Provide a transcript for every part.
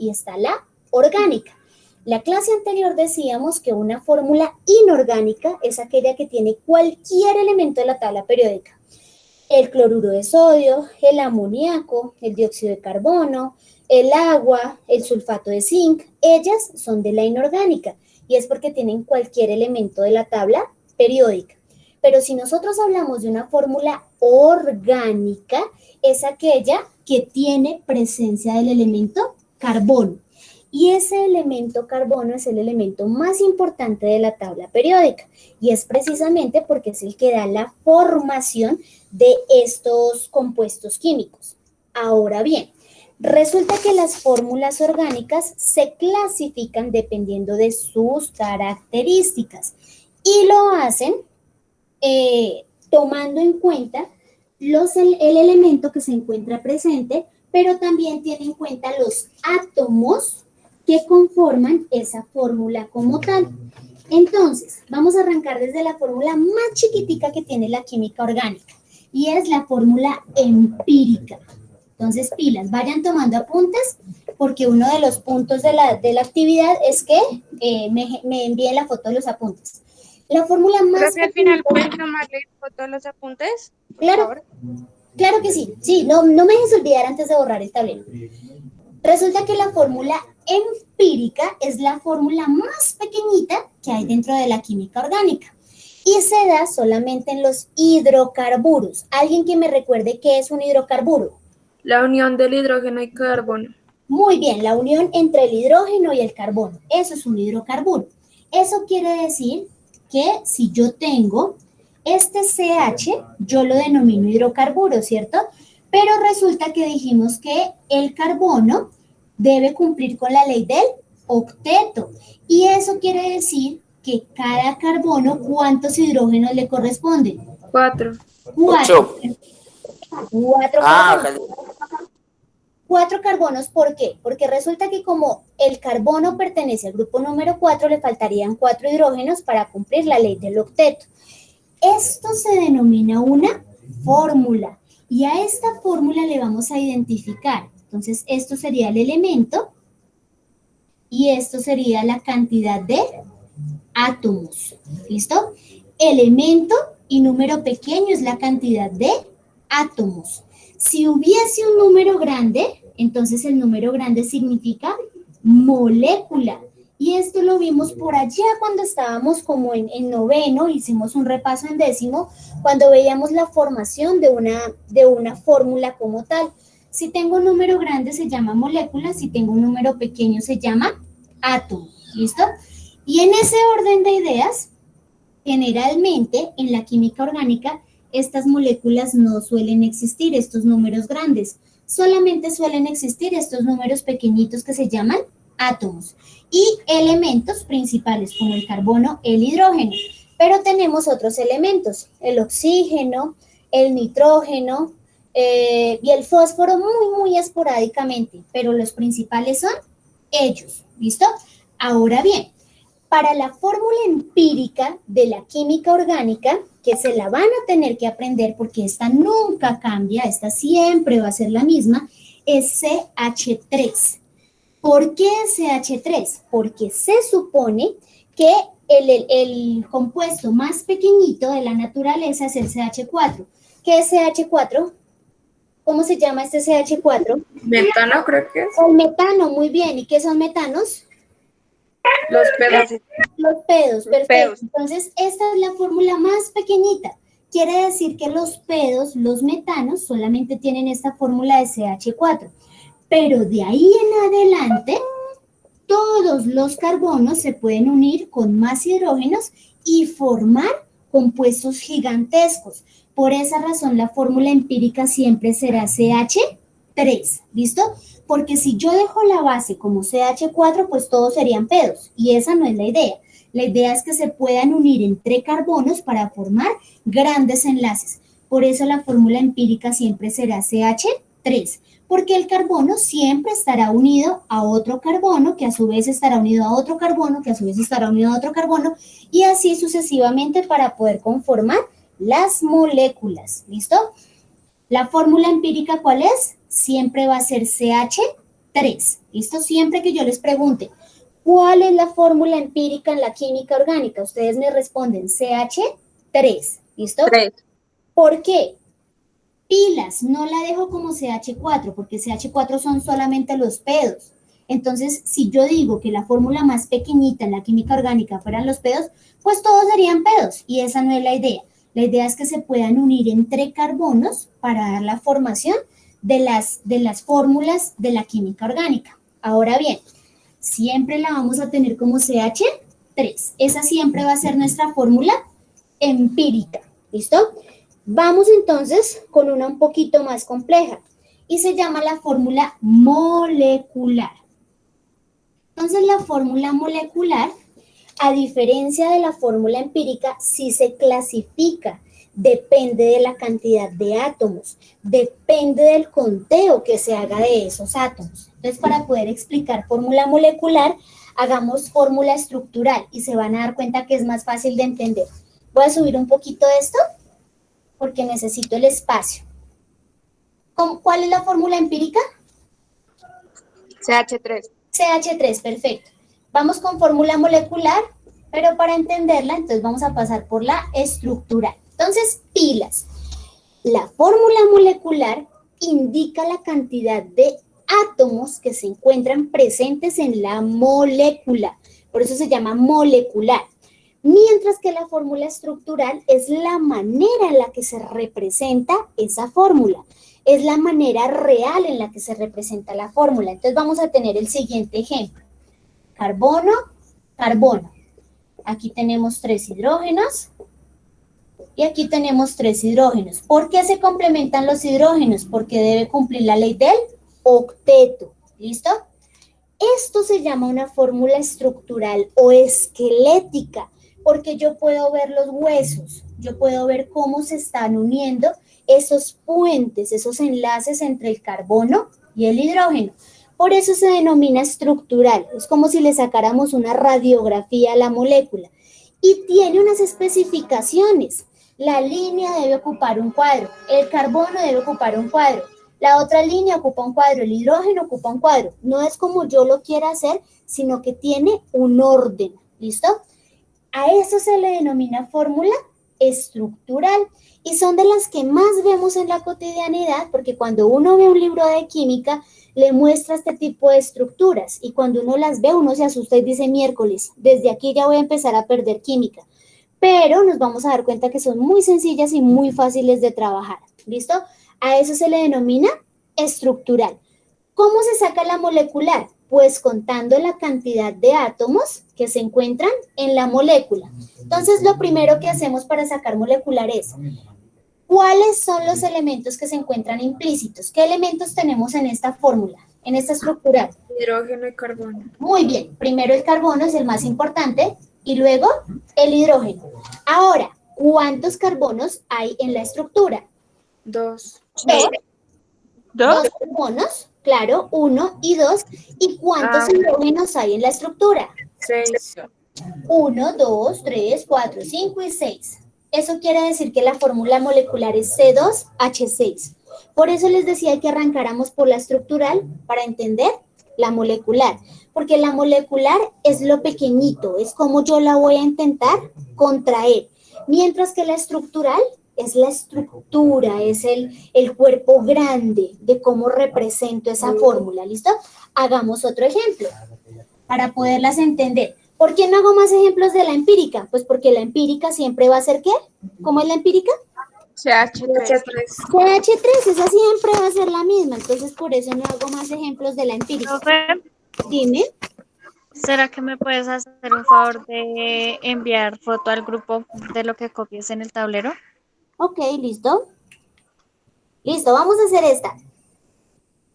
y está la orgánica. La clase anterior decíamos que una fórmula inorgánica es aquella que tiene cualquier elemento de la tabla periódica. El cloruro de sodio, el amoníaco, el dióxido de carbono, el agua, el sulfato de zinc, ellas son de la inorgánica y es porque tienen cualquier elemento de la tabla periódica. Pero si nosotros hablamos de una fórmula orgánica, es aquella que tiene presencia del elemento carbono. Y ese elemento carbono es el elemento más importante de la tabla periódica y es precisamente porque es el que da la formación de estos compuestos químicos. Ahora bien, resulta que las fórmulas orgánicas se clasifican dependiendo de sus características y lo hacen tomando en cuenta el elemento que se encuentra presente, pero también tiene en cuenta los átomos que conforman esa fórmula como tal. Entonces, vamos a arrancar desde la fórmula más chiquitica que tiene la química orgánica, y es la fórmula empírica. Entonces, pilas, vayan tomando apuntes, porque uno de los puntos de la actividad es que me envíen la foto de los apuntes. La fórmula más... Profe, al final pueden tomarle foto a los apuntes, por favor. Claro que sí. Sí, no me dejes olvidar antes de borrar el tablero. Resulta que la fórmula empírica es la fórmula más pequeñita que hay dentro de la química orgánica y se da solamente en los hidrocarburos. ¿Alguien que me recuerde qué es un hidrocarburo? La unión del hidrógeno y carbono. Muy bien, la unión entre el hidrógeno y el carbono. Eso es un hidrocarburo. Eso quiere decir que si yo tengo este CH, yo lo denomino hidrocarburo, ¿cierto? Pero resulta que dijimos que el carbono debe cumplir con la ley del octeto. Y eso quiere decir que cada carbono, ¿cuántos hidrógenos le corresponden? 4. 4. 4 carbonos. 4 carbonos, ¿por qué? Porque resulta que como el carbono pertenece al grupo número 4, le faltarían 4 hidrógenos para cumplir la ley del octeto. Esto se denomina una fórmula y a esta fórmula le vamos a identificar. Entonces, esto sería el elemento y esto sería la cantidad de átomos. ¿Listo? Elemento y número pequeño es la cantidad de átomos. Si hubiese un número grande, entonces el número grande significa molécula. Y esto lo vimos por allá cuando estábamos como en noveno, hicimos un repaso en décimo, cuando veíamos la formación de una fórmula como tal. Si tengo un número grande se llama molécula, si tengo un número pequeño se llama átomo, ¿listo? Y en ese orden de ideas, generalmente en la química orgánica, estas moléculas no suelen existir, estos números grandes, solamente suelen existir estos números pequeñitos que se llaman átomos y elementos principales como el carbono, el hidrógeno, pero tenemos otros elementos, el oxígeno, el nitrógeno y el fósforo muy esporádicamente, pero los principales son ellos, ¿listo? Ahora bien, para la fórmula empírica de la química orgánica, que se la van a tener que aprender porque esta nunca cambia, esta siempre va a ser la misma, es CH3. ¿Por qué CH3? Porque se supone que el compuesto más pequeñito de la naturaleza es el CH4. ¿Qué es CH4? ¿Cómo se llama este CH4? Metano, creo que es. El metano, muy bien. ¿Y qué son metanos? Los pedos. Los pedos, perfecto. Entonces, esta es la fórmula más pequeñita. Quiere decir que los pedos, los metanos, solamente tienen esta fórmula de CH4. Pero de ahí en adelante, todos los carbonos se pueden unir con más hidrógenos y formar compuestos gigantescos. Por esa razón, la fórmula empírica siempre será CH3, ¿listo? Porque si yo dejo la base como CH4, pues todos serían pedos, y esa no es la idea. La idea es que se puedan unir entre carbonos para formar grandes enlaces. Por eso la fórmula empírica siempre será CH3, porque el carbono siempre estará unido a otro carbono, que a su vez estará unido a otro carbono, que a su vez estará unido a otro carbono, y así sucesivamente para poder conformar las moléculas, ¿listo? La fórmula empírica, ¿cuál es? Siempre va a ser CH3. 3. ¿Listo? Siempre que yo les pregunte, ¿cuál es la fórmula empírica en la química orgánica? Ustedes me responden CH3. ¿Listo? 3. ¿Por qué? Pilas, no la dejo como CH4, porque CH4 son solamente los pedos. Entonces, si yo digo que la fórmula más pequeñita en la química orgánica fueran los pedos, pues todos serían pedos, y esa no es la idea. La idea es que se puedan unir entre carbonos para dar la formación de las fórmulas de la química orgánica. Ahora bien, siempre la vamos a tener como CH3. Esa siempre va a ser nuestra fórmula empírica. ¿Listo? Vamos entonces con una un poquito más compleja y se llama la fórmula molecular. Entonces la fórmula molecular, a diferencia de la fórmula empírica, sí se clasifica, depende de la cantidad de átomos, depende del conteo que se haga de esos átomos. Entonces, para poder explicar fórmula molecular, hagamos fórmula estructural y se van a dar cuenta que es más fácil de entender. Voy a subir un poquito de esto porque necesito el espacio. ¿Cuál es la fórmula empírica? CH3. CH3, perfecto. Vamos con fórmula molecular, pero para entenderla, entonces vamos a pasar por la estructural. Entonces, pilas. La fórmula molecular indica la cantidad de átomos que se encuentran presentes en la molécula. Por eso se llama molecular. Mientras que la fórmula estructural es la manera en la que se representa esa fórmula. Es la manera real en la que se representa la fórmula. Entonces vamos a tener el siguiente ejemplo. Carbono, carbono. Aquí tenemos 3 hidrógenos y aquí tenemos 3 hidrógenos. ¿Por qué se complementan los hidrógenos? Porque debe cumplir la ley del octeto. ¿Listo? Esto se llama una fórmula estructural o esquelética, porque yo puedo ver los huesos, yo puedo ver cómo se están uniendo esos puentes, esos enlaces entre el carbono y el hidrógeno. Por eso se denomina estructural. Es como si le sacáramos una radiografía a la molécula. Y tiene unas especificaciones. La línea debe ocupar un cuadro, el carbono debe ocupar un cuadro, la otra línea ocupa un cuadro, el hidrógeno ocupa un cuadro. No es como yo lo quiera hacer, sino que tiene un orden. ¿Listo? A eso se le denomina fórmula estructural y son de las que más vemos en la cotidianidad, porque cuando uno ve un libro de química le muestra este tipo de estructuras y cuando uno las ve uno se asusta y dice miércoles, desde aquí ya voy a empezar a perder química, pero nos vamos a dar cuenta que son muy sencillas y muy fáciles de trabajar. ¿Listo? A eso se le denomina estructural. ¿Cómo se saca la molecular? Pues contando la cantidad de átomos que se encuentran en la molécula. Entonces, lo primero que hacemos para sacar molecular es, ¿cuáles son los elementos que se encuentran implícitos? ¿Qué elementos tenemos en esta fórmula, en esta estructural? Hidrógeno y carbono. Muy bien, primero el carbono es el más importante y luego el hidrógeno. Ahora, ¿cuántos carbonos hay en la estructura? 2. Dos carbonos, claro, 1 y 2. ¿Y cuántos hidrógenos hay en la estructura? 6. 1, 2, 3, 4, 5 y 6. Eso quiere decir que la fórmula molecular es C2H6. Por eso les decía que arrancáramos por la estructural para entender la molecular. Porque la molecular es lo pequeñito, es como yo la voy a intentar contraer. Mientras que la estructural es la estructura, es el cuerpo grande de cómo represento esa fórmula, ¿listo? Hagamos otro ejemplo para poderlas entender. ¿Por qué no hago más ejemplos de la empírica? Pues porque la empírica siempre va a ser ¿qué? ¿Cómo es la empírica? CH3. CH3, esa siempre va a ser la misma, entonces por eso no hago más ejemplos de la empírica. Dime. ¿Será que me puedes hacer un favor de enviar foto al grupo de lo que copies en el tablero? Ok, listo. Listo, vamos a hacer esta.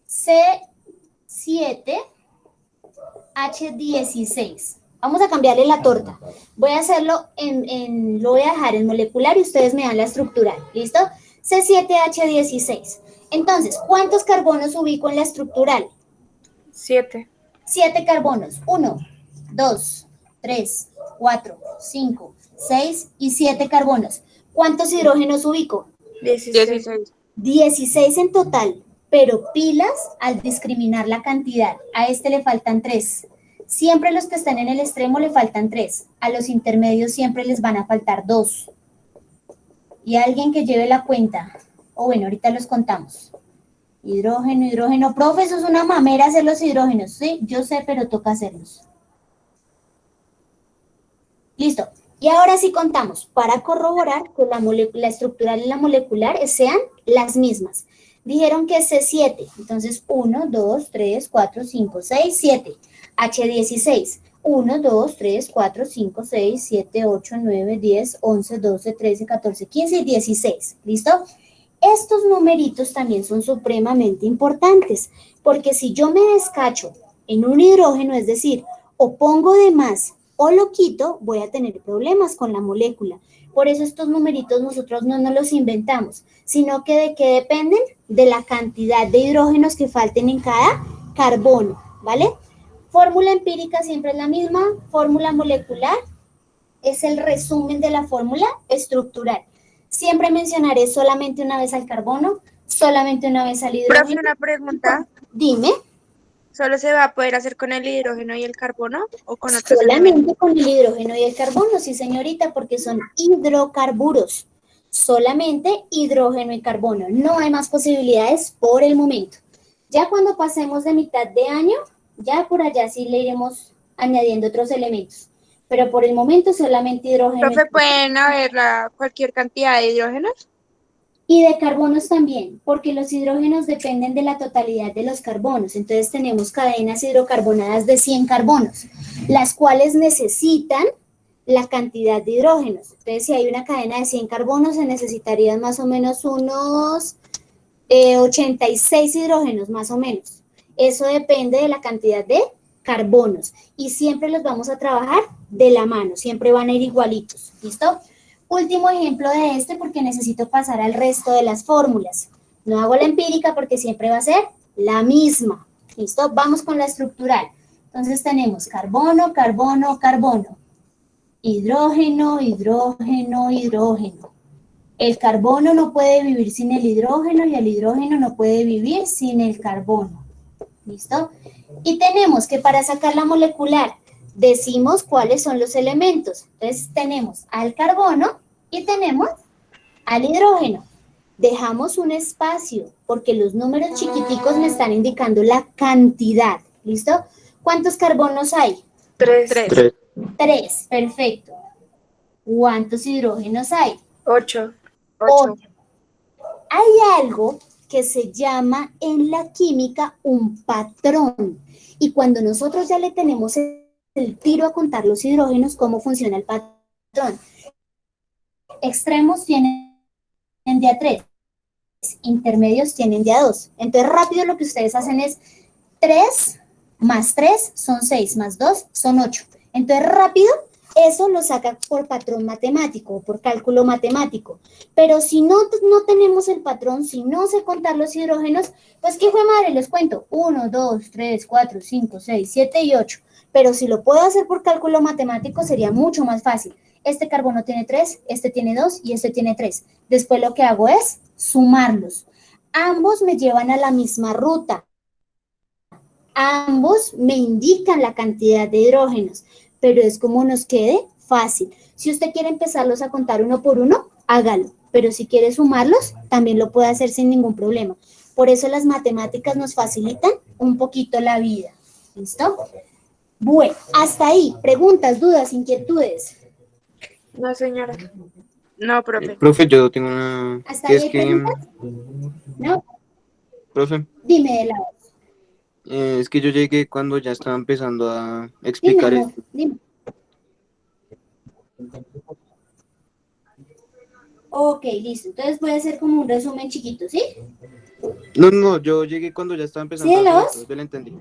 C7H16. Vamos a cambiarle la torta. Voy a hacerlo lo voy a dejar en molecular y ustedes me dan la estructural. ¿Listo? C7H16. Entonces, ¿cuántos carbonos ubico en la estructural? 7. 7 carbonos. 1, 2, 3, 4, 5, 6 y 7 carbonos. ¿Cuántos hidrógenos ubico? 16. 16 en total. pero pilas al discriminar la cantidad. A este le faltan 3. Siempre los que están en el extremo le faltan 3. A los intermedios siempre les van a faltar 2. Y alguien que lleve la cuenta. O bueno, ahorita los contamos. Hidrógeno, hidrógeno. Profe, eso es una mamera hacer los hidrógenos. Sí, yo sé, pero toca hacerlos. Listo. Y ahora sí contamos para corroborar que la estructural y la molecular sean las mismas. Dijeron que es C7, entonces 1, 2, 3, 4, 5, 6, 7. H16, 1, 2, 3, 4, 5, 6, 7, 8, 9, 10, 11, 12, 13, 14, 15 y 16. ¿Listo? Estos numeritos también son supremamente importantes, porque si yo me descacho en un hidrógeno, es decir, o pongo de más o lo quito, voy a tener problemas con la molécula. Por eso estos numeritos nosotros no nos los inventamos, sino que de qué dependen, de la cantidad de hidrógenos que falten en cada carbono, ¿vale? Fórmula empírica siempre es la misma, fórmula molecular es el resumen de la fórmula estructural. Siempre mencionaré solamente una vez al carbono, solamente una vez al hidrógeno. Profe, una pregunta. Dime. ¿Solo se va a poder hacer con el hidrógeno y el carbono o con otros Solamente elementos? con el hidrógeno y el carbono, sí señorita, porque son hidrocarburos. Solamente hidrógeno y carbono. No hay más posibilidades por el momento. Ya cuando pasemos de mitad de año, ya por allá sí le iremos añadiendo otros elementos. Pero por el momento solamente hidrógeno Profe, ¿pueden haber cualquier cantidad de hidrógenos? y de carbonos también, porque los hidrógenos dependen de la totalidad de los carbonos. Entonces tenemos cadenas hidrocarbonadas de 100 carbonos, las cuales necesitan la cantidad de hidrógenos. Entonces, si hay una cadena de 100 carbonos, se necesitarían más o menos unos 86 hidrógenos, más o menos. Eso depende de la cantidad de carbonos. Y siempre los vamos a trabajar de la mano, siempre van a ir igualitos. ¿Listo? Último ejemplo de este porque necesito pasar al resto de las fórmulas. No hago la empírica porque siempre va a ser la misma. ¿Listo? Vamos con la estructural. Entonces tenemos carbono, carbono, carbono. Hidrógeno, hidrógeno, hidrógeno. El carbono no puede vivir sin el hidrógeno y el hidrógeno no puede vivir sin el carbono. ¿Listo? Y tenemos que para sacar la molecular decimos cuáles son los elementos. Entonces tenemos al carbono y tenemos al hidrógeno. Dejamos un espacio porque los números chiquiticos me están indicando la cantidad. ¿Listo? ¿Cuántos carbonos hay? 3. 3, perfecto. ¿Cuántos hidrógenos hay? 8. 8. Hay algo que se llama en la química un patrón. Y cuando nosotros ya le tenemos el tiro a contar los hidrógenos, ¿cómo funciona el patrón? Extremos tienen de a 3, intermedios tienen de a 2. Entonces rápido lo que ustedes hacen es 3 más 3 son 6, más 2 son 8. Entonces rápido eso lo saca por patrón matemático, por cálculo matemático. Pero si no tenemos el patrón, si no sé contar los hidrógenos, pues qué fue madre, les cuento. 1, 2, 3, 4, 5, 6, 7 y 8. Pero si lo puedo hacer por cálculo matemático, sería mucho más fácil. Este carbono tiene 3, este tiene 2 y este tiene 3. Después lo que hago es sumarlos. Ambos me llevan a la misma ruta. Ambos me indican la cantidad de hidrógenos, pero es como nos quede fácil. Si usted quiere empezarlos a contar uno por uno, hágalo, pero si quiere sumarlos, también lo puede hacer sin ningún problema. Por eso las matemáticas nos facilitan un poquito la vida. ¿Listo? Bueno, hasta ahí. Preguntas, dudas, inquietudes. No, señora. No, profe. Profe, yo tengo una... ¿Hasta que ahí es hay que... preguntas? ¿No? Profe, Dime de la es que yo llegué cuando ya estaba empezando a Dime, explicar amor, esto. dime. Ok, listo. Entonces voy a hacer como un resumen chiquito, ¿sí? No, yo llegué cuando ya estaba empezando a hacer ¿Cielos? esto, yo lo entendí.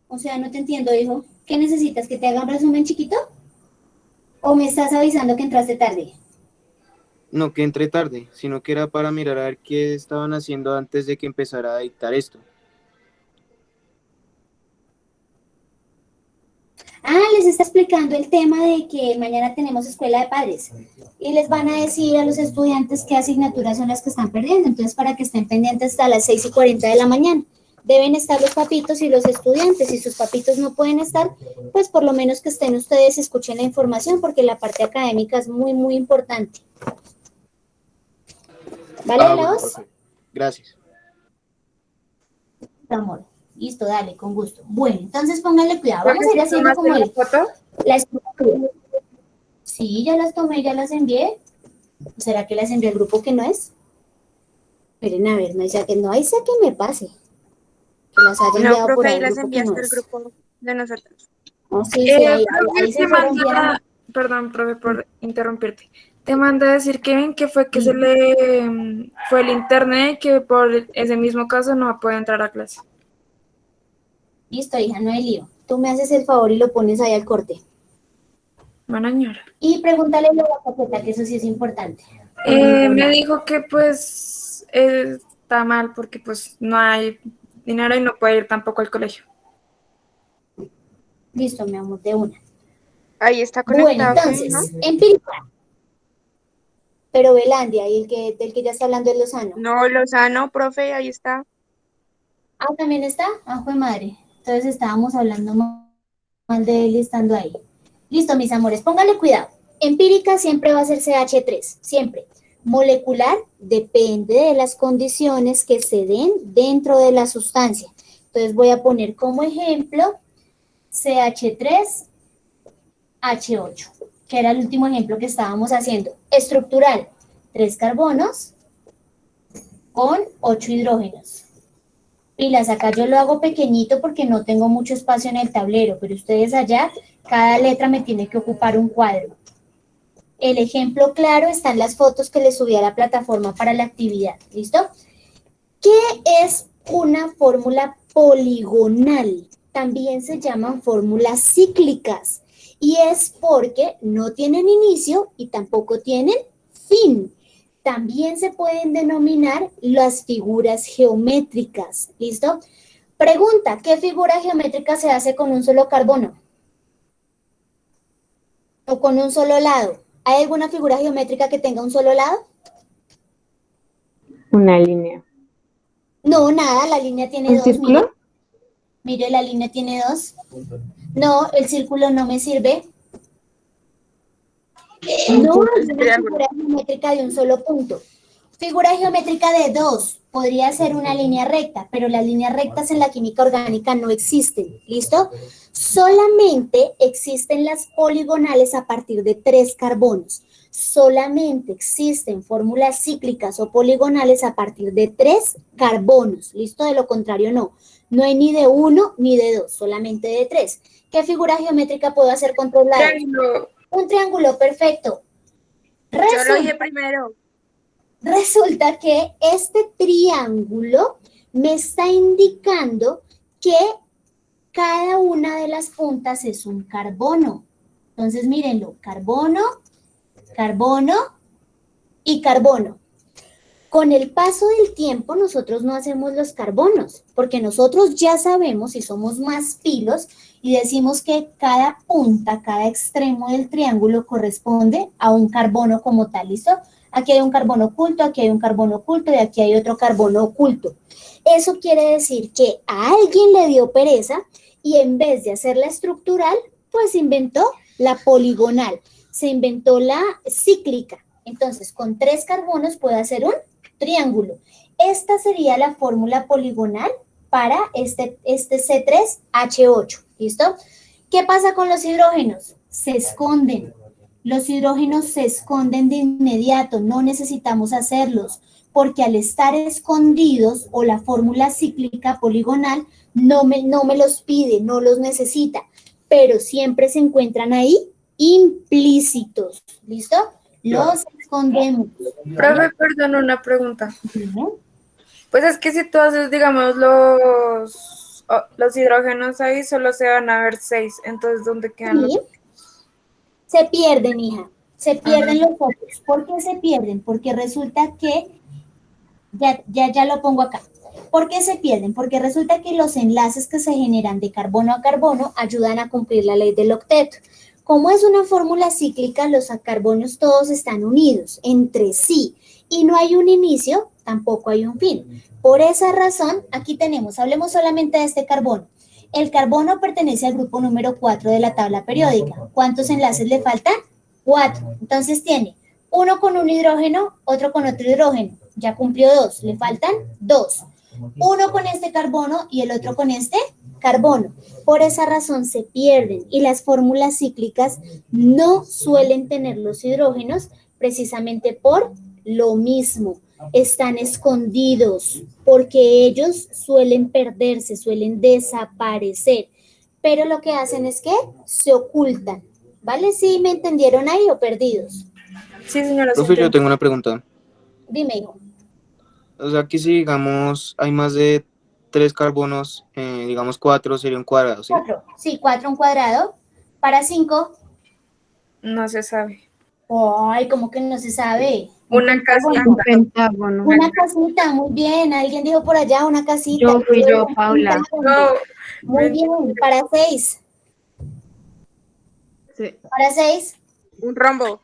O sea, no te entiendo, hijo. ¿Qué necesitas? ¿Que te haga un resumen chiquito? ¿O me estás avisando que entraste tarde? No, que entré tarde, sino que era para mirar a ver qué estaban haciendo antes de que empezara a dictar esto. Les está explicando el tema de que mañana tenemos escuela de padres y les van a decir a los estudiantes qué asignaturas son las que están perdiendo. Entonces, para que estén pendientes hasta las 6:40 de la mañana. Deben estar los papitos y los estudiantes. Si sus papitos no pueden estar, pues por lo menos que estén ustedes y escuchen la información, porque la parte académica es muy, muy importante. ¿Vale, Bueno, Laos? profe. Gracias. Amor. Listo, dale, con gusto. Bueno, entonces pónganle cuidado. Vamos a ir haciendo ¿Tomaste como la foto? la estructura. Sí, ya las tomé, ya las envié. ¿Será que las envié al grupo que no es? Esperen a ver, no hay que me pase. Que las haya No, enviado por profe, ahí ahí al las grupo que no enviaste al es. grupo de nosotros. No, sí, sí, Profe, ahí se te fueron bien. manda, perdón, profe, por interrumpirte. Te manda a decir Kevin que fue que Sí. se le fue el internet, que por ese mismo caso no va a poder entrar a clase. Listo, hija, no hay lío. Tú me haces el favor y lo pones ahí al corte. Buena señora. Y pregúntale a la capeta, que eso sí es importante. Me dijo que pues está mal porque pues no hay dinero y no puede ir tampoco al colegio. Listo, mi amor, de una. Ahí está Bueno, conectado, Kevin, ¿no? entonces, empírica. Pero Belandia, y del que ya está hablando es Lozano. No, Lozano, profe, ahí está. ¿También está? Fue madre. Entonces estábamos hablando mal de él estando ahí. Listo, mis amores, póngale cuidado. Empírica siempre va a ser CH3, siempre. Molecular depende de las condiciones que se den dentro de la sustancia. Entonces voy a poner como ejemplo CH3H8, que era el último ejemplo que estábamos haciendo. Estructural, 3 carbonos con 8 hidrógenos. Pilas, acá yo lo hago pequeñito porque no tengo mucho espacio en el tablero, pero ustedes allá, cada letra me tiene que ocupar un cuadro. El ejemplo claro está en las fotos que les subí a la plataforma para la actividad, ¿listo? ¿Qué es una fórmula poligonal? También se llaman fórmulas cíclicas y es porque no tienen inicio y tampoco tienen fin. También se pueden denominar las figuras geométricas, ¿listo? Pregunta, ¿qué figura geométrica se hace con un solo carbono? ¿O con un solo lado? ¿Hay alguna figura geométrica que tenga un solo lado? Una línea. No, nada, la línea tiene ¿Un dos, círculo? Mire, la línea tiene dos. No, el círculo no me sirve. No es una figura geométrica de un solo punto. Figura geométrica de dos podría ser una línea recta, pero las líneas rectas en la química orgánica no existen. ¿Listo? Solamente existen las poligonales a partir de 3 carbonos. Solamente existen fórmulas cíclicas o poligonales a partir de 3 carbonos. ¿Listo? De lo contrario, no. No hay ni de 1 ni de 2, solamente de 3. ¿Qué figura geométrica puedo hacer con 3 lados? Triángulo. Un triángulo, perfecto. Yo lo dije primero. Resulta que este triángulo me está indicando que cada una de las puntas es un carbono. Entonces, mírenlo, carbono, carbono y carbono. Con el paso del tiempo, nosotros no hacemos los carbonos, porque nosotros ya sabemos y somos más pilos y decimos que cada punta, cada extremo del triángulo corresponde a un carbono como tal, ¿listo? Aquí hay un carbono oculto, aquí hay un carbono oculto y aquí hay otro carbono oculto. Eso quiere decir que a alguien le dio pereza y en vez de hacer la estructural, pues inventó la poligonal, se inventó la cíclica. Entonces, con 3 carbonos puede hacer un triángulo. Esta sería la fórmula poligonal para este C3H8, ¿listo? ¿Qué pasa con los hidrógenos? Se esconden. Los hidrógenos se esconden de inmediato, no necesitamos hacerlos, porque al estar escondidos o la fórmula cíclica poligonal no me los pide, no los necesita, pero siempre se encuentran ahí implícitos, ¿listo? Los escondemos. Profe, perdón, una pregunta. ¿No? Pues es que si tú haces, digamos, los hidrógenos ahí, solo se van a ver 6. Entonces, ¿dónde quedan los Sí. Se pierden, hija, se pierden los focos. ¿Por qué se pierden? Porque resulta que, ya lo pongo acá. ¿Por qué se pierden? Porque resulta que los enlaces que se generan de carbono a carbono ayudan a cumplir la ley del octeto. Como es una fórmula cíclica, los carbonos todos están unidos entre sí y no hay un inicio, tampoco hay un fin. Por esa razón, aquí tenemos, hablemos solamente de este carbono. El carbono pertenece al grupo número 4 de la tabla periódica. ¿Cuántos enlaces le faltan? 4. Entonces tiene uno con un hidrógeno, otro con otro hidrógeno. Ya cumplió 2, le faltan 2. Uno con este carbono y el otro con este carbono. Por esa razón se pierden y las fórmulas cíclicas no suelen tener los hidrógenos precisamente por lo mismo. Están escondidos porque ellos suelen perderse, suelen desaparecer. Pero lo que hacen es que se ocultan. ¿Vale? ¿Sí me entendieron ahí o perdidos? Sí, señora. Profe, yo tengo una pregunta. Dime, hijo. O sea, que si, digamos, hay más de 3 carbonos, digamos 4 sería un cuadrado, ¿sí? 4. Sí, 4 un cuadrado. Para 5. No se sabe. Ay, ¿cómo que no se sabe? Una casita. Un pentágono. Una casita, muy bien. Alguien dijo por allá una casita. Fui yo, Paula. No, Muy bien. Para 6. Sí. Para 6. Un rombo.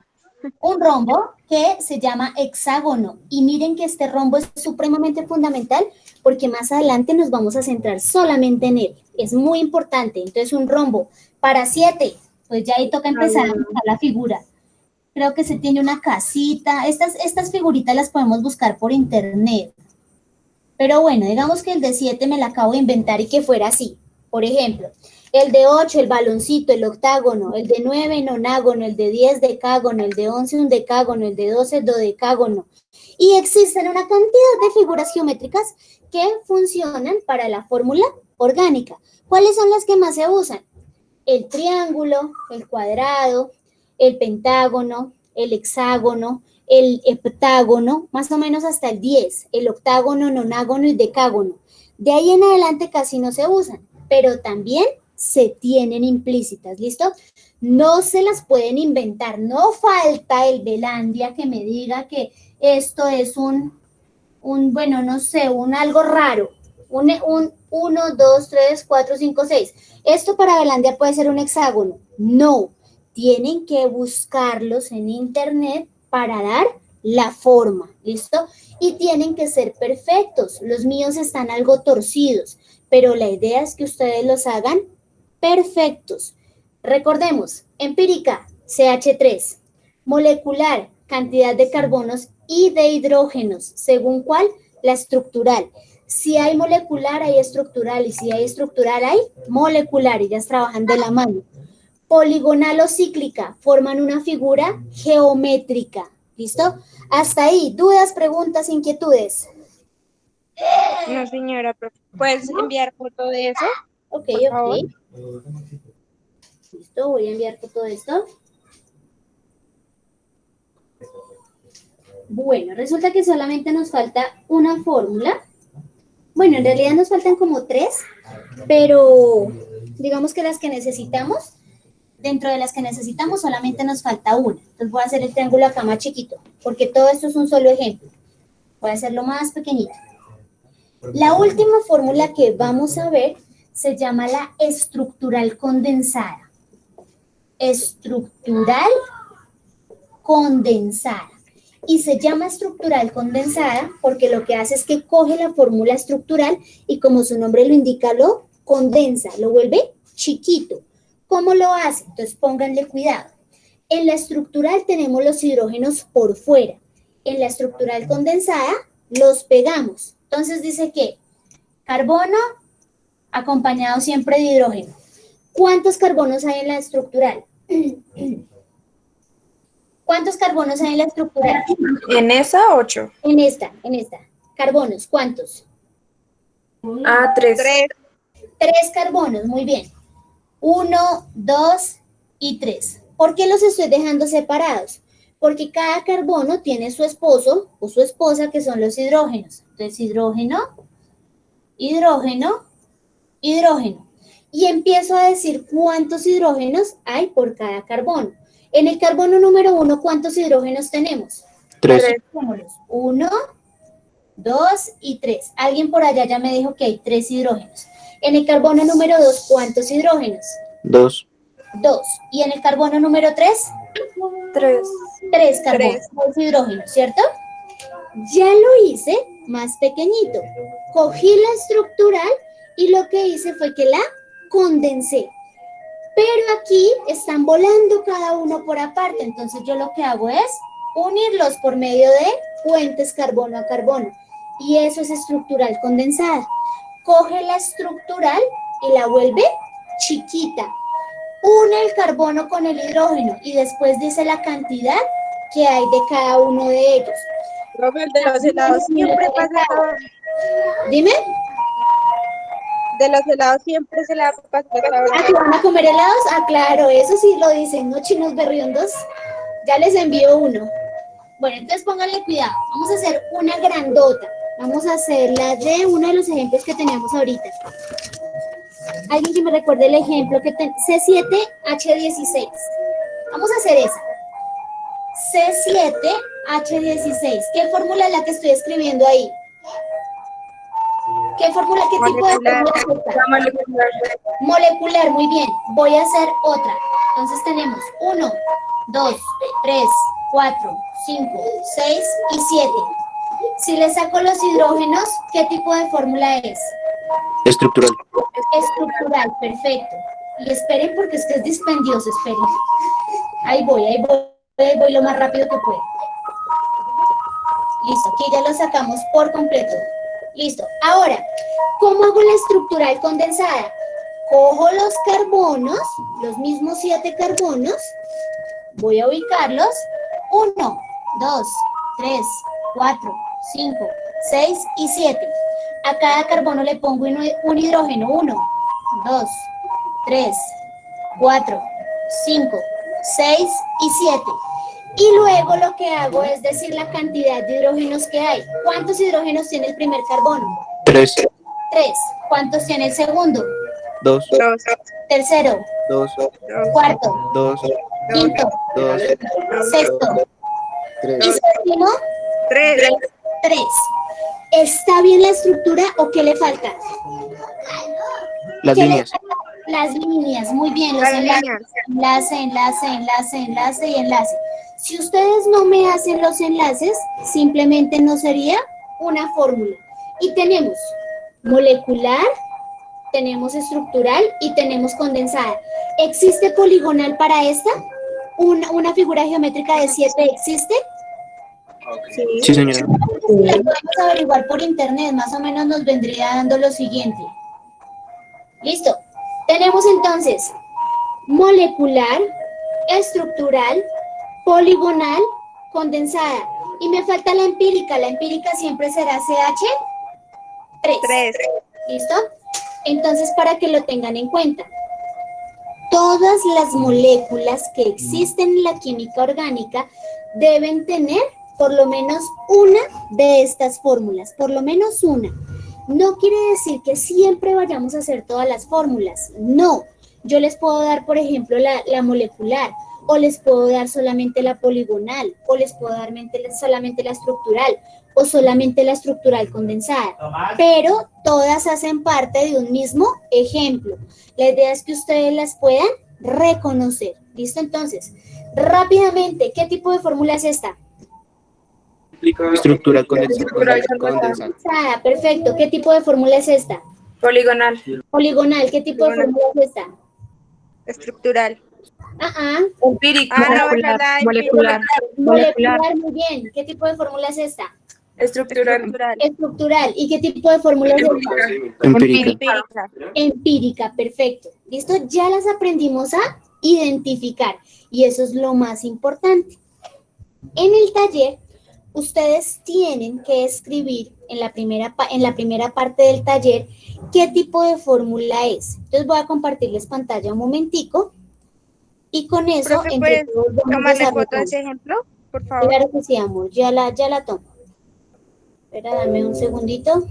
Un rombo que se llama hexágono. Y miren que este rombo es supremamente fundamental porque más adelante nos vamos a centrar solamente en él. Es muy importante. Entonces, un rombo. Para 7, pues ya ahí toca empezar a buscar la figura. Creo que se tiene una casita. Estas figuritas las podemos buscar por internet. Pero bueno, digamos que el de 7 me la acabo de inventar y que fuera así. Por ejemplo, el de 8, el baloncito, el octágono, el de 9, nonágono, el de 10, decágono, el de 11, un decágono, el de 12, dodecágono. Y existen una cantidad de figuras geométricas que funcionan para la fórmula orgánica. ¿Cuáles son las que más se usan? El triángulo, el cuadrado, el pentágono, el hexágono, el heptágono, más o menos hasta el 10, el octágono, nonágono y decágono. De ahí en adelante casi no se usan, pero también se tienen implícitas, ¿listo? No se las pueden inventar, no falta el Belandia que me diga que esto es bueno, no sé, algo raro, un 1, 2, 3, 4, 5, 6. Esto para Belandia puede ser un hexágono, no. Tienen que buscarlos en internet para dar la forma, ¿listo? Y tienen que ser perfectos. Los míos están algo torcidos, pero la idea es que ustedes los hagan perfectos. Recordemos, empírica, CH3, molecular, cantidad de carbonos y de hidrógenos, según cuál, la estructural. Si hay molecular, hay estructural, y si hay estructural, hay molecular, ellas trabajan de la mano. Poligonal o cíclica, forman una figura geométrica. ¿Listo? Hasta ahí. ¿Dudas, preguntas, inquietudes? No, señora, ¿puedes enviar foto de eso? Ok, Por favor. Listo, voy a enviar todo esto. Bueno, resulta que solamente nos falta una fórmula. Bueno, en realidad nos faltan como 3, pero digamos que las que necesitamos, dentro de las que necesitamos solamente nos falta una. Entonces voy a hacer el triángulo acá más chiquito, porque todo esto es un solo ejemplo. Voy a hacerlo más pequeñito. La última fórmula que vamos a ver se llama la estructural condensada. Estructural condensada. Y se llama estructural condensada porque lo que hace es que coge la fórmula estructural y, como su nombre lo indica, lo condensa, lo vuelve chiquito. ¿Cómo lo hace? Entonces pónganle cuidado. En la estructural tenemos los hidrógenos por fuera. En la estructural condensada los pegamos. Entonces dice que carbono acompañado siempre de hidrógeno. ¿Cuántos carbonos hay en la estructural? ¿Cuántos carbonos hay en la estructural? En esa, 8. En esta. Carbonos, ¿cuántos? 3. 3 carbonos, muy bien. 1, 2 y 3. ¿Por qué los estoy dejando separados? Porque cada carbono tiene su esposo o su esposa, que son los hidrógenos. Entonces, hidrógeno, hidrógeno, hidrógeno. Y empiezo a decir cuántos hidrógenos hay por cada carbono. En el carbono número 1, ¿cuántos hidrógenos tenemos? 3. 1, 2 y 3. Alguien por allá ya me dijo que hay 3 hidrógenos. En el carbono número 2, ¿cuántos hidrógenos? 2. 2. ¿Y en el carbono número 3? 3. 3 carbonos, 2 hidrógenos, ¿cierto? Ya lo hice más pequeñito. Cogí la estructural y lo que hice fue que la condensé. Pero aquí están volando cada uno por aparte, entonces yo lo que hago es unirlos por medio de puentes carbono a carbono. Y eso es estructural condensada. Coge la estructural y la vuelve chiquita. Une el carbono con el hidrógeno y después dice la cantidad que hay de cada uno de ellos. Profe, el de los helados siempre pasa todo. Dime. De los helados siempre se la pasa esta hora. ¿Ah, que van a comer helados? Ah, claro, eso sí lo dicen, ¿no, chinos berriondos? Ya les envío uno. Bueno, entonces pónganle cuidado. Vamos a hacer una grandota. Vamos a hacer la de uno de los ejemplos que teníamos ahorita. Alguien que me recuerde el ejemplo que C7H16. Vamos a hacer esa. C7H16. ¿Qué fórmula es la que estoy escribiendo ahí? ¿Qué fórmula, qué tipo de fórmula es esta? Molecular. Molecular, muy bien. Voy a hacer otra. Entonces tenemos 1, 2, 3, 4, 5, 6 y 7. Si le saco los hidrógenos, ¿qué tipo de fórmula es? Estructural. Estructural, perfecto. Y esperen porque es que es dispendioso, esperen. Ahí voy lo más rápido que puedo. Listo, aquí ya lo sacamos por completo. Listo. Ahora, ¿cómo hago la estructural condensada? Cojo los carbonos, los mismos 7 carbonos, voy a ubicarlos. 1, 2, 3, 4, 5, 6 y 7. A cada carbono le pongo un hidrógeno. 1, 2, 3, 4, 5, 6 y 7. Y luego lo que hago es decir la cantidad de hidrógenos que hay. ¿Cuántos hidrógenos tiene el primer carbono? 3. 3. ¿Cuántos tiene el segundo? 2. Tercero. 2. Cuarto. 2. Quinto. 2. Sexto. 3. ¿Y séptimo? 3. 3. ¿Está bien la estructura o qué le falta? Las ¿Qué le líneas. falta? Las líneas, muy bien. Los Las enlaces. líneas. Enlace y enlace. Si ustedes no me hacen los enlaces, simplemente no sería una fórmula. Y tenemos molecular, tenemos estructural y tenemos condensada. ¿Existe poligonal para esta? ¿Una figura geométrica de 7 existe? Sí, señora. La podemos averiguar por internet, más o menos nos vendría dando lo siguiente. Listo. Tenemos entonces molecular, estructural, poligonal, condensada. Y me falta la empírica. La empírica siempre será CH3. 3. ¿Listo? Entonces, para que lo tengan en cuenta, todas las moléculas que existen en la química orgánica deben tener por lo menos una de estas fórmulas, por lo menos una. No quiere decir que siempre vayamos a hacer todas las fórmulas, no. Yo les puedo dar, por ejemplo, la molecular, o les puedo dar solamente la poligonal, o les puedo dar solamente la estructural, o solamente la estructural condensada, pero todas hacen parte de un mismo ejemplo. La idea es que ustedes las puedan reconocer. ¿Listo? Entonces, rápidamente, ¿qué tipo de fórmula es esta? Estructural condensada. Condensada, perfecto. ¿Qué tipo de fórmula es esta? Poligonal. Poligonal, ¿qué tipo de fórmula es esta? Estructural. Ajá. Empírica. No, esa es la Molecular. Molecular, muy bien. ¿Qué tipo de fórmula es esta? Estructural. Estructural. ¿Y qué tipo de fórmula es esta? Empírica. empírica. Empírica, perfecto. ¿Listo? Ya las aprendimos a identificar y eso es lo más importante. En el taller, ustedes tienen que escribir en la primera parte del taller qué tipo de fórmula es. Entonces voy a compartirles pantalla un momentico y con eso Profe, entre ¿puedes todos vamos tomarle foto de desarrollando. ese ejemplo, por favor? Claro que sí, amor, ya la tomo. Espera, dame un segundito.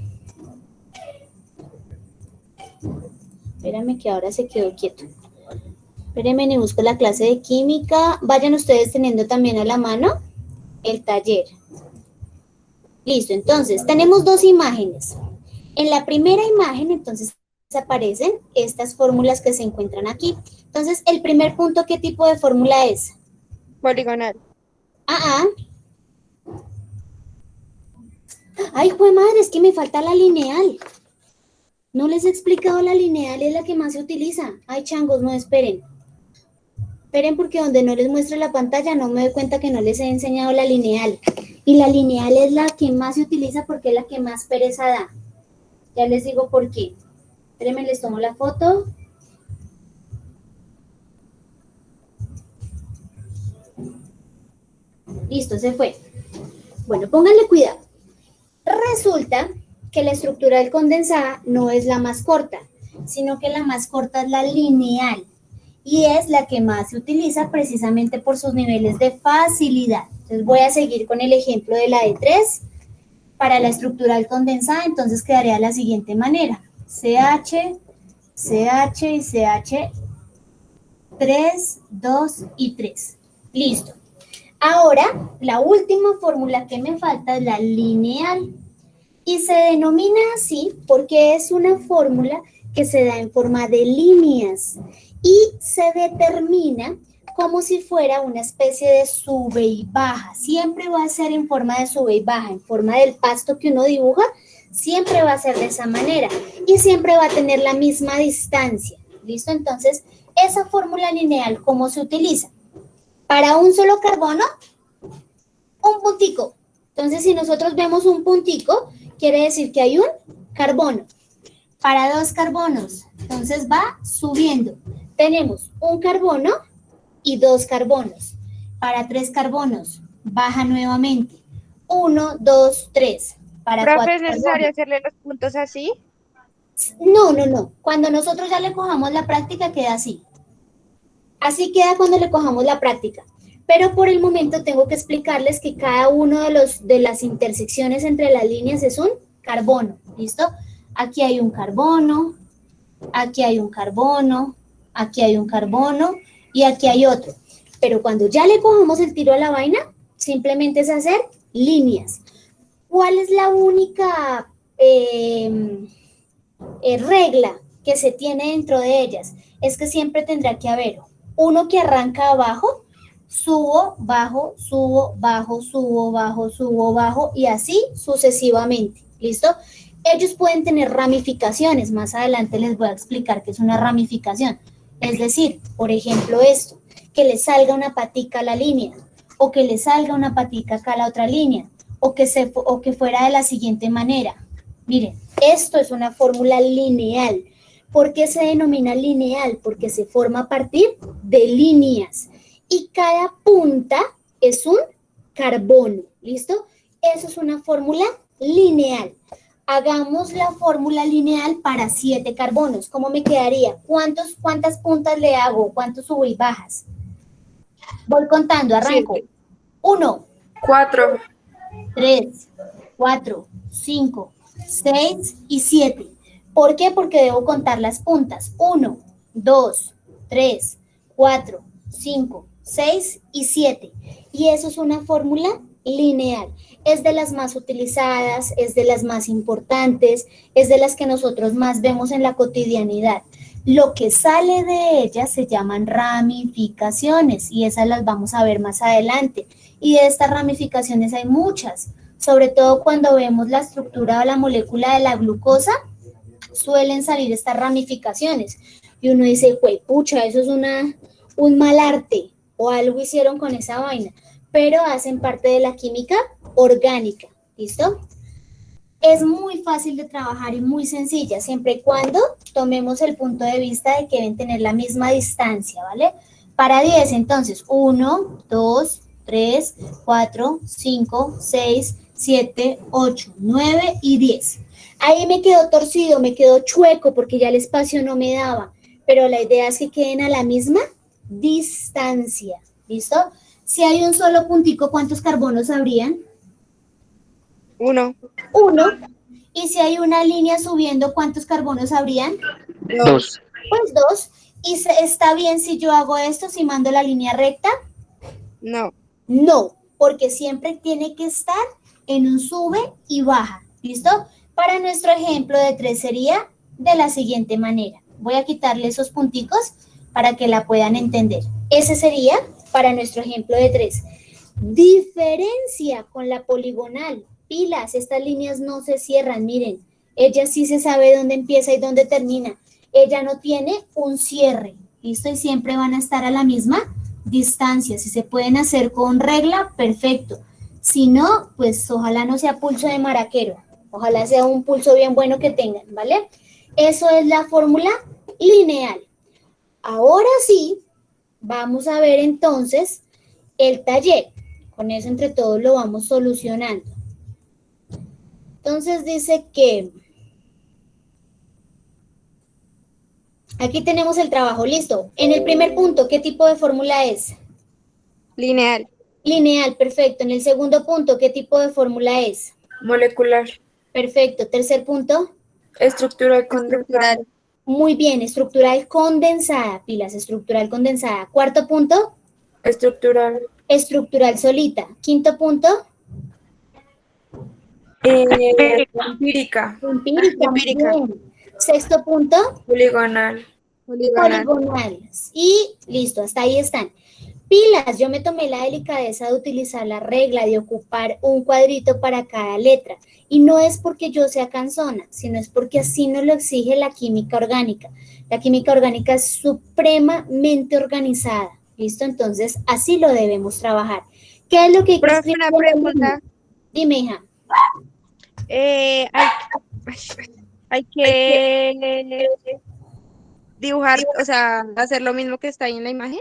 Espérame que ahora se quedó quieto. Espérenme, ni busco la clase de química. Vayan ustedes teniendo también a la mano el taller. Listo, entonces tenemos dos imágenes. En la primera imagen, entonces, aparecen estas fórmulas que se encuentran aquí. Entonces, el primer punto, ¿qué tipo de fórmula es? Poligonal. Ay, jue madre, es que me falta la lineal. No les he explicado la lineal, es la que más se utiliza. Ay, changos, no, esperen. Esperen porque donde no les muestre la pantalla no me doy cuenta que no les he enseñado la lineal. Y la lineal es la que más se utiliza porque es la que más pereza da. Ya les digo por qué. Espérenme, les tomo la foto. Listo, se fue. Bueno, pónganle cuidado. Resulta que la estructural condensada no es la más corta, sino que la más corta es la lineal. Y es la que más se utiliza precisamente por sus niveles de facilidad. Entonces voy a seguir con el ejemplo de la de 3. Para la estructural condensada, entonces quedaría de la siguiente manera. CH, CH y CH, 3, 2 y 3. Listo. Ahora, la última fórmula que me falta es la lineal. Y se denomina así porque es una fórmula que se da en forma de líneas y se determina como si fuera una especie de sube y baja. Siempre va a ser en forma de sube y baja, en forma del pasto que uno dibuja, siempre va a ser de esa manera y siempre va a tener la misma distancia. ¿Listo? Entonces, esa fórmula lineal, ¿cómo se utiliza? Para un solo carbono, un puntico. Entonces, si nosotros vemos un puntico, quiere decir que hay un carbono. Para 2 carbonos, entonces va subiendo. Tenemos un carbono y 2 carbonos. Para 3 carbonos, baja nuevamente. 1, 2, 3. Para ¿Profe, 4 es necesario hacerle los puntos así? No. Cuando nosotros ya le cojamos la práctica, queda así. Así queda cuando le cojamos la práctica. Pero por el momento tengo que explicarles que cada uno de las intersecciones entre las líneas es un carbono. ¿Listo? Aquí hay un carbono, aquí hay un carbono, aquí hay un carbono y aquí hay otro. Pero cuando ya le cojamos el tiro a la vaina, simplemente es hacer líneas. ¿Cuál es la única regla que se tiene dentro de ellas? Es que siempre tendrá que haber uno que arranca abajo, subo, bajo, subo, bajo, subo, bajo, subo, bajo y así sucesivamente. ¿Listo? Ellos pueden tener ramificaciones. Más adelante les voy a explicar qué es una ramificación. Es decir, por ejemplo esto, que le salga una patica a la línea o que le salga una patica acá a la otra línea o que fuera de la siguiente manera. Miren, esto es una fórmula lineal. ¿Por qué se denomina lineal? Porque se forma a partir de líneas y cada punta es un carbono, ¿listo? Eso es una fórmula lineal. Hagamos la fórmula lineal para 7 carbonos. ¿Cómo me quedaría? ¿Cuántas puntas le hago? ¿Cuántos sube y bajas? Voy contando, arranco. 1, 4. 3, 4, 5, 6 y 7. ¿Por qué? Porque debo contar las puntas. 1, 2, 3, 4, 5, 6 y 7. Y eso es una fórmula lineal. Es de las más utilizadas, es de las más importantes, es de las que nosotros más vemos en la cotidianidad. Lo que sale de ellas se llaman ramificaciones y esas las vamos a ver más adelante. Y de estas ramificaciones hay muchas, sobre todo cuando vemos la estructura o la molécula de la glucosa, suelen salir estas ramificaciones. Y uno dice, pucha, eso es un mal arte o algo hicieron con esa vaina, pero hacen parte de la química orgánica, ¿listo? Es muy fácil de trabajar y muy sencilla, siempre y cuando tomemos el punto de vista de que deben tener la misma distancia, ¿vale? Para 10, entonces, 1, 2, 3, 4, 5, 6, 7, 8, 9 y 10. Ahí me quedó torcido, me quedó chueco porque ya el espacio no me daba, pero la idea es que queden a la misma distancia, ¿listo? Si hay un solo puntico, ¿cuántos carbonos habrían? 1. 1. Y si hay una línea subiendo, ¿cuántos carbonos habrían? 2. Pues 2. ¿Y está bien si yo hago esto, si mando la línea recta? No. No, porque siempre tiene que estar en un sube y baja, ¿listo? Para nuestro ejemplo de 3 sería de la siguiente manera. Voy a quitarle esos punticos para que la puedan entender. Ese sería para nuestro ejemplo de 3. Diferencia con la poligonal. Pilas, estas líneas no se cierran, miren. Ella sí se sabe dónde empieza y dónde termina. Ella no tiene un cierre, ¿listo? Y siempre van a estar a la misma distancia. Si se pueden hacer con regla, perfecto. Si no, pues ojalá no sea pulso de maraquero. Ojalá sea un pulso bien bueno que tengan, ¿vale? Eso es la fórmula lineal. Ahora sí, vamos a ver entonces el taller. Con eso entre todos lo vamos solucionando. Entonces dice que aquí tenemos el trabajo, listo. En el primer punto, ¿qué tipo de fórmula es? Lineal. Lineal, perfecto. En el segundo punto, ¿qué tipo de fórmula es? Molecular. Perfecto. Tercer punto. Estructural condensada. Estructural. Muy bien, estructural condensada, pilas, estructural condensada. Cuarto punto, Estructural. estructural solita. Quinto punto, Empírica. empírica. Muy Empírica. bien. Sexto punto, Poligonal. Poligonal. poligonal. Y listo, hasta ahí están. Pilas, yo me tomé la delicadeza de utilizar la regla de ocupar un cuadrito para cada letra. Y no es porque yo sea cansona, sino es porque así nos lo exige la química orgánica. La química orgánica es supremamente organizada, ¿listo? Entonces, así lo debemos trabajar. ¿Qué es lo que hay que Profe, escribir una en la pregunta. línea? Dime, hija. Hay que dibujar, o sea, hacer lo mismo que está ahí en la imagen.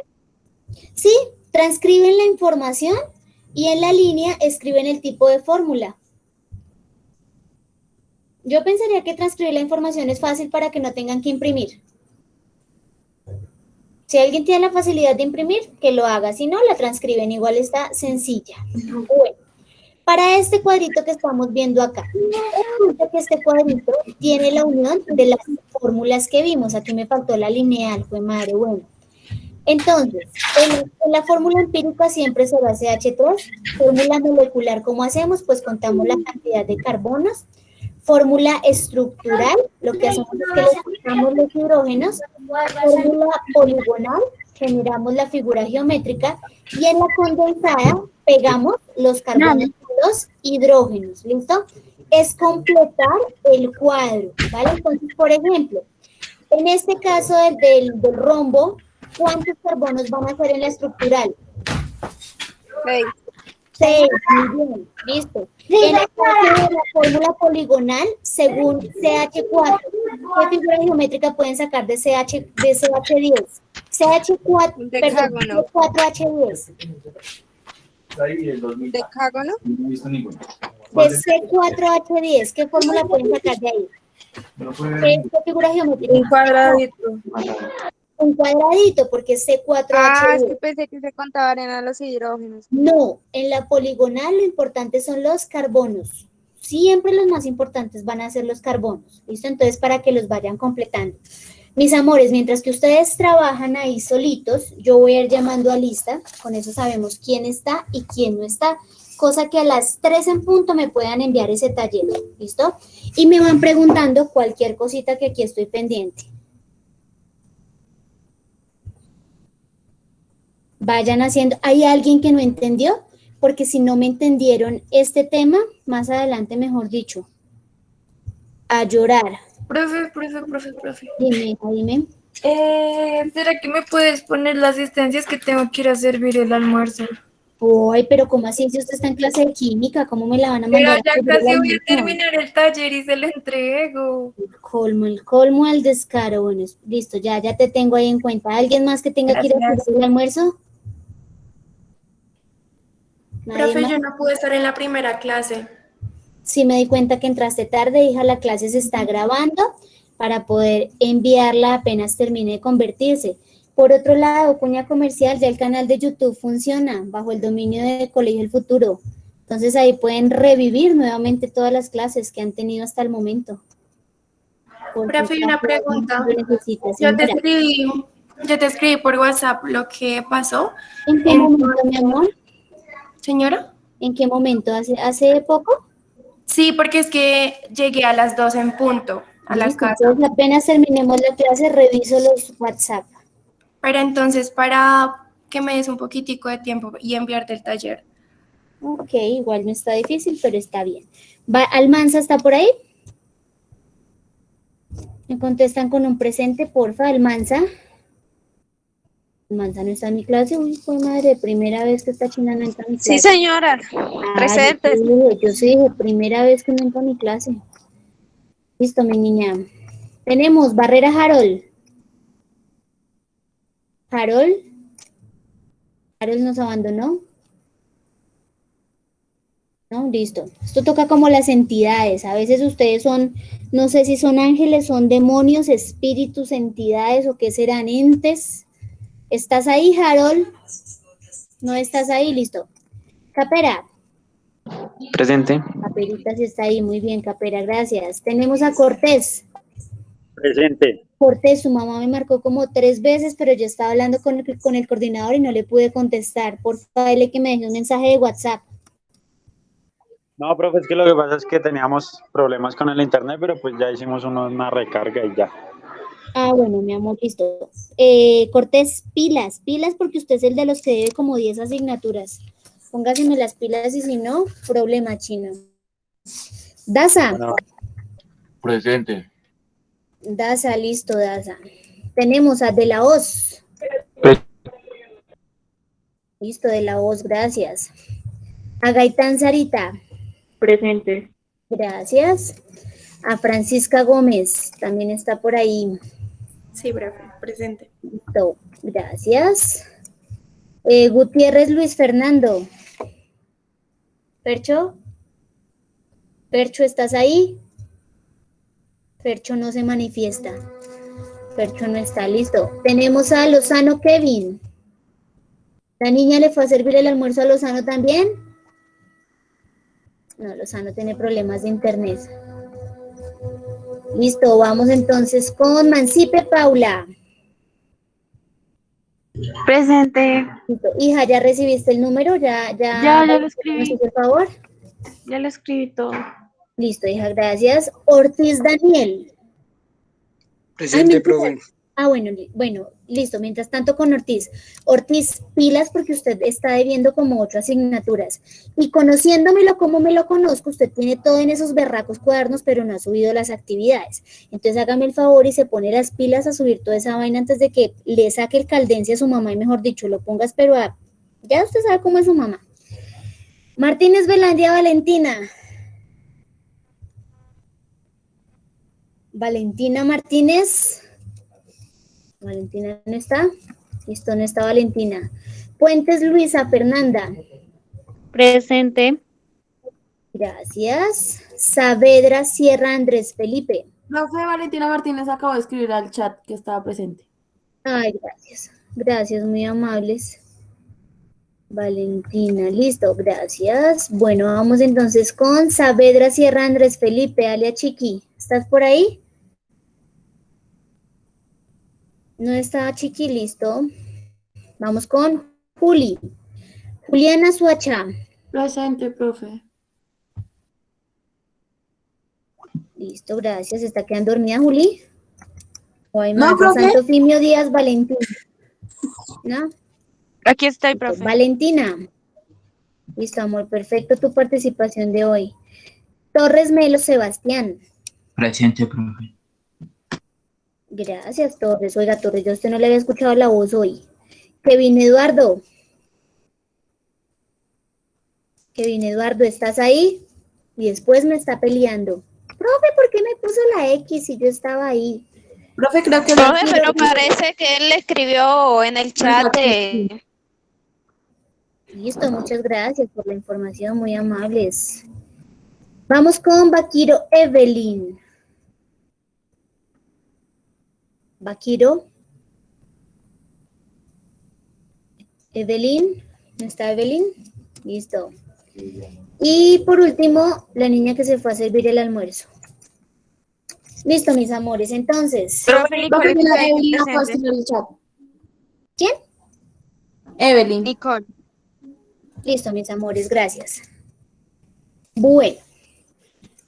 Sí, transcriben la información y en la línea escriben el tipo de fórmula. Yo pensaría que transcribir la información es fácil para que no tengan que imprimir. Si alguien tiene la facilidad de imprimir, que lo haga. Si no, la transcriben. Igual está sencilla. Bueno, para este cuadrito que estamos viendo acá, resulta que este cuadrito tiene la unión de las fórmulas que vimos. Aquí me faltó la lineal, fue madre, bueno. Entonces, en la fórmula empírica siempre se va a CH3. Fórmula molecular, ¿cómo hacemos? Pues contamos la cantidad de carbonos. Fórmula estructural, lo que hacemos es que le quitamos los hidrógenos. Fórmula poligonal, generamos la figura geométrica. Y en la condensada pegamos los carbonos con los hidrógenos, ¿listo? Es completar el cuadro, ¿vale? Entonces, por ejemplo, en este caso del rombo, ¿cuántos carbonos van a ser en la estructural? 6. 6, muy bien, listo. En el caso de la fórmula poligonal, según CH4, ¿qué figura geométrica pueden sacar de CH10? CH4, Un perdón, decágono. C4H10. Decágono. De C4H10, ¿qué fórmula pueden sacar de ahí? ¿Qué figura geométrica? Un cuadradito. Un cuadradito, porque es C4H10. Ah, es que pensé que se contaban eran los hidrógenos. No, en la poligonal lo importante son los carbonos. Siempre los más importantes van a ser los carbonos. ¿Listo? Entonces, para que los vayan completando. Mis amores, mientras que ustedes trabajan ahí solitos, yo voy a ir llamando a lista. Con eso sabemos quién está y quién no está. Cosa que a las 3 en punto me puedan enviar ese taller. ¿Listo? Y me van preguntando cualquier cosita que aquí estoy pendiente. Vayan haciendo. ¿Hay alguien que no entendió? Porque si no me entendieron este tema, más adelante, mejor dicho, a llorar. Profe. Dime, dime. ¿Será que me puedes poner las asistencias que tengo que ir a servir el almuerzo? Ay, pero ¿cómo así? Si usted está en clase de química, ¿cómo me la van a Pero mandar? ya a servir casi el voy a almuerzo? terminar el taller y se lo entrego. El colmo al descaro. Bueno, listo, ya te tengo ahí en cuenta. ¿Alguien más que tenga que ir a Gracias. servir el almuerzo? ¿Nadie Profe, más? yo no pude estar en la primera clase. Sí me di cuenta que entraste tarde, hija, la clase se está grabando para poder enviarla apenas termine de convertirse. Por otro lado, cuña comercial, ya el canal de YouTube funciona bajo el dominio de Colegio El Futuro. Entonces ahí pueden revivir nuevamente todas las clases que han tenido hasta el momento. Profe, una pregunta. Yo Yo te escribí por WhatsApp lo que pasó. ¿En qué momento, mi amor? Señora, ¿En qué momento? ¿Hace poco? Sí, porque es que llegué a las 2 en punto a la Listo, casa. entonces apenas terminemos la clase, reviso los WhatsApp. Pero entonces, para que me des un poquitico de tiempo y enviarte el taller. Ok, igual no está difícil, pero está bien. ¿Almanza está por ahí? Me contestan con un presente, porfa, Almanza. Almanza no está en mi clase. Uy, fue madre, primera vez que esta china no entra a mi Sí, clase. señora. Presentes. Yo sí dije, primera vez que no entra a mi clase. Listo, mi niña. Tenemos Barrera Harold. Harold nos abandonó. ¿No? Listo. Esto toca como las entidades. A veces ustedes son, no sé si son ángeles, son demonios, espíritus, entidades o qué serán, entes. ¿Estás ahí, Harold? ¿No estás ahí? Listo. Capera. Presente. Caperita sí está ahí. Muy bien, Capera, gracias. Tenemos a Cortés. Presente. Cortés, su mamá me marcó como 3 veces, pero yo estaba hablando con el coordinador y no le pude contestar. Por favor, dile que me deje un mensaje de WhatsApp. No, profe, es que lo que pasa es que teníamos problemas con el internet, pero pues ya hicimos una recarga y ya. Ah, bueno, mi amor, listo. Cortés, pilas porque usted es el de los que debe como 10 asignaturas. Póngaseme las pilas y si no, problema chino. Daza. Bueno. Presente. Daza, listo, Daza. Tenemos a De la Hoz. Listo, De la Hoz, gracias. A Gaitán Sarita. Presente. Gracias. A Francisca Gómez, también está por ahí. Sí, profe, presente. Listo, gracias. Gutiérrez Luis Fernando. Percho. Percho, ¿estás ahí? Percho no se manifiesta. Percho no está, listo. Tenemos a Lozano Kevin. ¿La niña le fue a servir el almuerzo a Lozano también? No, Lozano tiene problemas de internet. Listo, vamos entonces con Mancipe Paula. Presente. Listo. Hija, ¿ya recibiste el número? ¿Ya lo escribí. por favor? Ya lo escribí todo. Listo, hija, gracias. Ortiz Daniel. Presente, profe. Ah, bueno, listo. Mientras tanto con Ortiz. Ortiz, pilas porque usted está debiendo como 8 asignaturas. Y conociéndomelo como me lo conozco, usted tiene todo en esos berracos cuadernos, pero no ha subido las actividades. Entonces hágame el favor y se pone las pilas a subir toda esa vaina antes de que le saque el caldense a su mamá y mejor dicho, lo pongas, pero ya usted sabe cómo es su mamá. Martínez Velandia Valentina. Valentina Martínez. Valentina no está. Listo, no está Valentina. Puentes Luisa Fernanda. Presente. Gracias. Saavedra Sierra Andrés Felipe. Profe, Valentina Martínez acabó de escribir al chat que estaba presente. Ay, gracias. Gracias, muy amables. Valentina, listo, gracias. Bueno, vamos entonces con Saavedra Sierra Andrés Felipe, alia Chiqui. ¿Estás por ahí? No está Chiqui, listo. Vamos con Juli. Juliana Suacha. Presente, profe. Listo, gracias. ¿Está quedando dormida, Juli? Ay, No, más, profe. Santo Fimio Díaz Valentina. ¿No? Aquí estoy, profe. Valentina. Listo, amor, perfecto tu participación de hoy. Torres Melo Sebastián. Presente, profe. Gracias, Torres. Oiga, Torres, yo a usted no le había escuchado la voz hoy. Kevin Eduardo. Kevin Eduardo, ¿estás ahí? Y después me está peleando. Profe, ¿por qué me puso la X si yo estaba ahí? Profe, creo que... Profe, pero parece que él le escribió en el chat de... Listo, muchas gracias por la información, muy amables. Vamos con Vaquiro Evelyn. Vaquiro. Evelyn. ¿No está Evelyn? Listo. Y por último, la niña que se fue a servir el almuerzo. Listo, mis amores. Entonces. Profe, Nicole, Evelyn no puede presente. escribir el chat. ¿Quién? Evelyn. Nicole. Listo, mis amores, gracias. Bueno,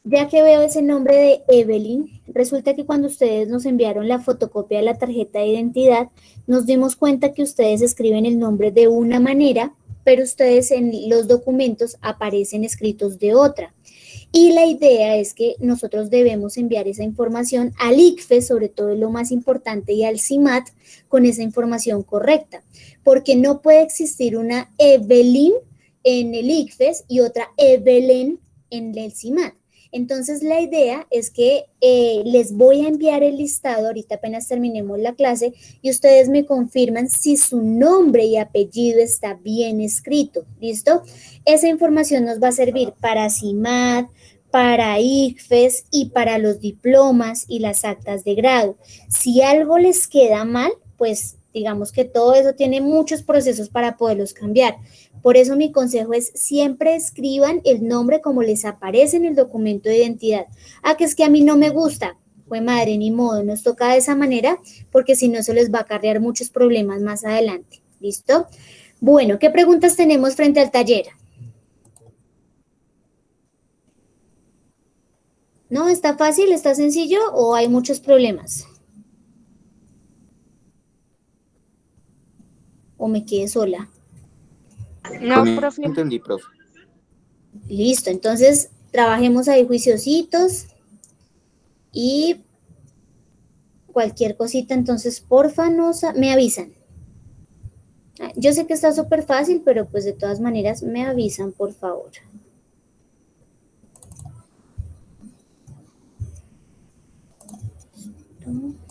ya que veo ese nombre de Evelyn, resulta que cuando ustedes nos enviaron la fotocopia de la tarjeta de identidad, nos dimos cuenta que ustedes escriben el nombre de una manera, pero ustedes en los documentos aparecen escritos de otra. Y la idea es que nosotros debemos enviar esa información al ICFES, sobre todo lo más importante, y al CIMAT con esa información correcta, porque no puede existir una Evelyn en el ICFES y otra Evelyn en el CIMAT. Entonces la idea es que les voy a enviar el listado ahorita apenas terminemos la clase y ustedes me confirman si su nombre y apellido está bien escrito, ¿listo? Esa información nos va a servir para CIMAT, para ICFES y para los diplomas y las actas de grado. Si algo les queda mal, pues digamos que todo eso tiene muchos procesos para poderlos cambiar. Por eso mi consejo es siempre escriban el nombre como les aparece en el documento de identidad. Ah, que es que a mí no me gusta. Pues madre, ni modo, nos toca de esa manera porque si no se les va a acarrear muchos problemas más adelante. ¿Listo? Bueno, ¿qué preguntas tenemos frente al taller? ¿No? ¿Está fácil? ¿Está sencillo? ¿O hay muchos problemas? ¿O me quedé sola? No, Con profe. entendí, profe. Listo, entonces trabajemos ahí juiciositos y cualquier cosita, entonces porfa me avisan. Yo sé que está súper fácil, pero pues de todas maneras me avisan, por favor. Listo.